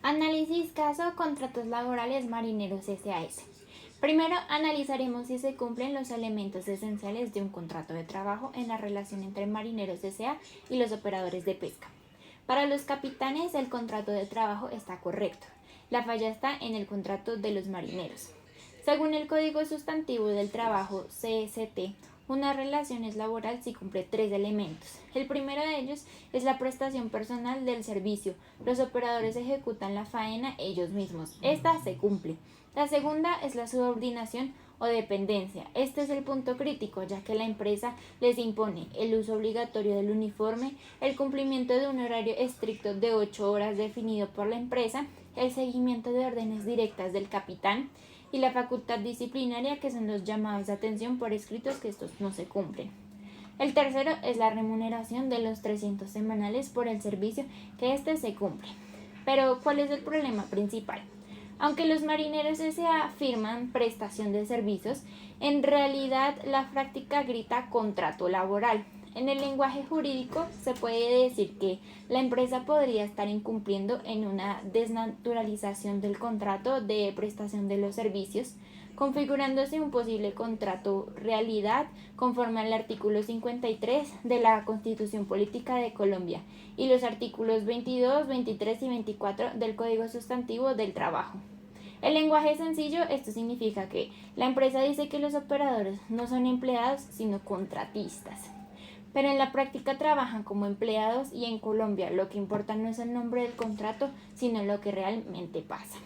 Análisis caso contratos laborales marineros SAS. Primero analizaremos si se cumplen los elementos esenciales de un contrato de trabajo en la relación entre marineros SA y los operadores de pesca. Para los capitanes el contrato de trabajo está correcto. La falla está en el contrato de los marineros. Según el Código Sustantivo del Trabajo CST, una relación es laboral si cumple tres elementos. El primero de ellos es la prestación personal del servicio. Los operadores ejecutan la faena ellos mismos. Esta se cumple. La segunda es la subordinación o dependencia. Este es el punto crítico, ya que la empresa les impone el uso obligatorio del uniforme, el cumplimiento de un horario estricto de 8 horas definido por la empresa, el seguimiento de órdenes directas del capitán y la facultad disciplinaria, que son los llamados de atención por escritos que estos no se cumplen. El tercero es la remuneración de los 300 semanales por el servicio, que este se cumple. Pero, ¿cuál es el problema principal? Aunque los marineros S.A. firman prestación de servicios, en realidad la práctica grita contrato laboral. En el lenguaje jurídico se puede decir que la empresa podría estar incumpliendo en una desnaturalización del contrato de prestación de los servicios, configurándose un posible contrato realidad conforme al artículo 53 de la Constitución Política de Colombia y los artículos 22, 23 y 24 del Código Sustantivo del Trabajo. El lenguaje sencillo, esto significa que la empresa dice que los operadores no son empleados, sino contratistas. Pero en la práctica trabajan como empleados y en Colombia lo que importa no es el nombre del contrato, sino lo que realmente pasa.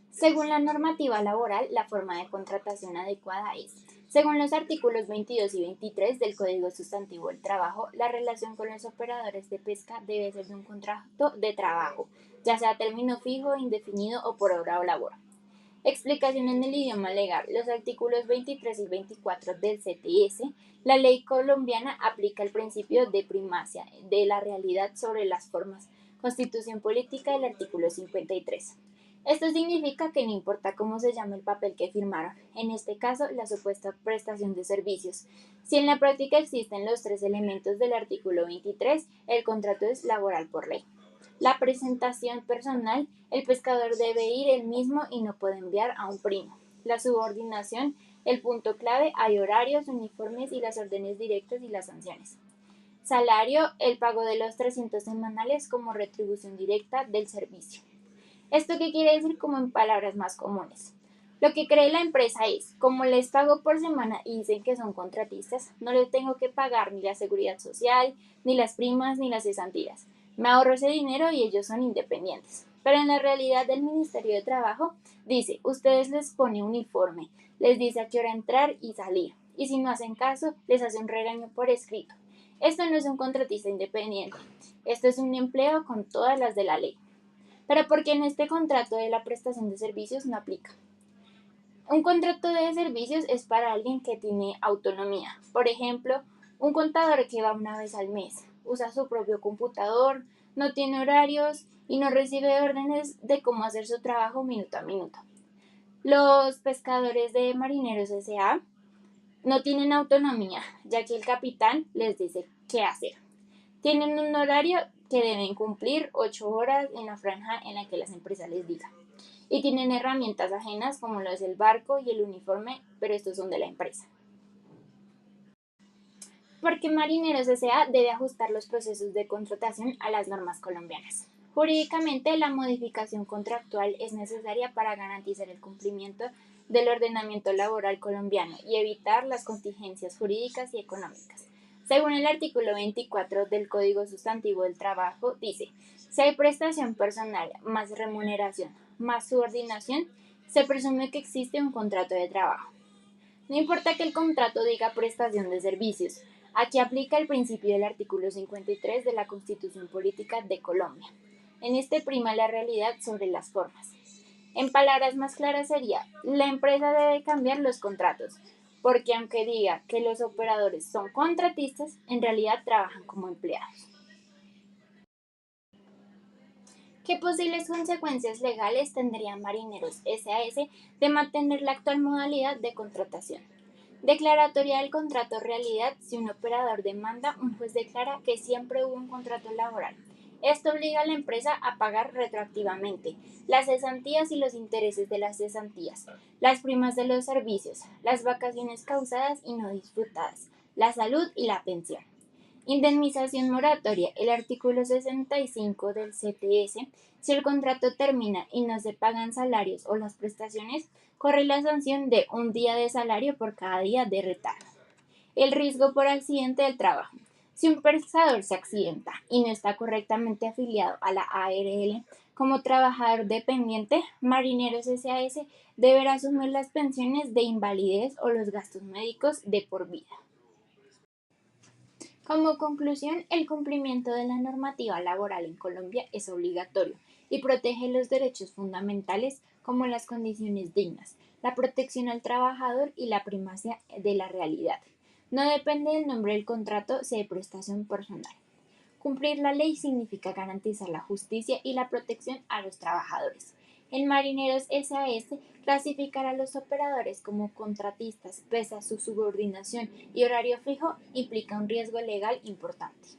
Según la normativa laboral, la forma de contratación adecuada es: según los artículos 22 y 23 del Código Sustantivo del Trabajo, la relación con los operadores de pesca debe ser de un contrato de trabajo, ya sea a término fijo, indefinido o por obra o labor. Explicación en el idioma legal. Los artículos 23 y 24 del CTS, la ley colombiana aplica el principio de primacia de la realidad sobre las formas. Constitución política del artículo 53. Esto significa que no importa cómo se llame el papel que firmaron, en este caso la supuesta prestación de servicios. Si en la práctica existen los tres elementos del artículo 23, el contrato es laboral por ley. La presentación personal, el pescador debe ir él mismo y no puede enviar a un primo. La subordinación, el punto clave, hay horarios, uniformes y las órdenes directas y las sanciones. Salario, el pago de los 300 semanales como retribución directa del servicio. ¿Esto qué quiere decir? Como en palabras más comunes. Lo que cree la empresa es: como les pago por semana y dicen que son contratistas, no les tengo que pagar ni la seguridad social, ni las primas, ni las cesantías. Me ahorro ese dinero y ellos son independientes. Pero en la realidad el Ministerio de Trabajo dice: ustedes les pone uniforme, les dice a qué hora entrar y salir, y si no hacen caso, les hace un regaño por escrito. Esto no es un contratista independiente, esto es un empleo con todas las de la ley. Pero porque en este contrato de la prestación de servicios no aplica. Un contrato de servicios es para alguien que tiene autonomía. Por ejemplo, un contador que va una vez al mes, usa su propio computador, no tiene horarios y no recibe órdenes de cómo hacer su trabajo minuto a minuto. Los pescadores de marineros S.A. no tienen autonomía, ya que el capitán les dice qué hacer. Tienen un horario que deben cumplir 8 horas en la franja en la que las empresas les digan. Y tienen herramientas ajenas como lo es el barco y el uniforme, pero estos son de la empresa. Porque Marineros S.A. debe ajustar los procesos de contratación a las normas colombianas. Jurídicamente, la modificación contractual es necesaria para garantizar el cumplimiento del ordenamiento laboral colombiano y evitar las contingencias jurídicas y económicas. Según el artículo 24 del Código Sustantivo del Trabajo, dice: si hay prestación personal más remuneración más subordinación, se presume que existe un contrato de trabajo. No importa que el contrato diga prestación de servicios, aquí aplica el principio del artículo 53 de la Constitución Política de Colombia. En este prima la realidad sobre las formas. En palabras más claras sería: la empresa debe cambiar los contratos, porque aunque diga que los operadores son contratistas, en realidad trabajan como empleados. ¿Qué posibles consecuencias legales tendría Marineros S.A.S. de mantener la actual modalidad de contratación? Declaratoria del contrato realidad. Si un operador demanda, un juez declara que siempre hubo un contrato laboral. Esto obliga a la empresa a pagar retroactivamente las cesantías y los intereses de las cesantías, las primas de los servicios, las vacaciones causadas y no disfrutadas, la salud y la pensión. Indemnización moratoria. El artículo 65 del CTS. Si el contrato termina y no se pagan salarios o las prestaciones, corre la sanción de un día de salario por cada día de retardo. El riesgo por accidente del trabajo. Si un prestador se accidenta y no está correctamente afiliado a la ARL como trabajador dependiente, Marineros SAS deberá asumir las pensiones de invalidez o los gastos médicos de por vida. Como conclusión, el cumplimiento de la normativa laboral en Colombia es obligatorio y protege los derechos fundamentales como las condiciones dignas, la protección al trabajador y la primacia de la realidad. No depende del nombre del contrato, sea de prestación personal. Cumplir la ley significa garantizar la justicia y la protección a los trabajadores. En Marineros SAS, clasificar a los operadores como contratistas pese a su subordinación y horario fijo implica un riesgo legal importante.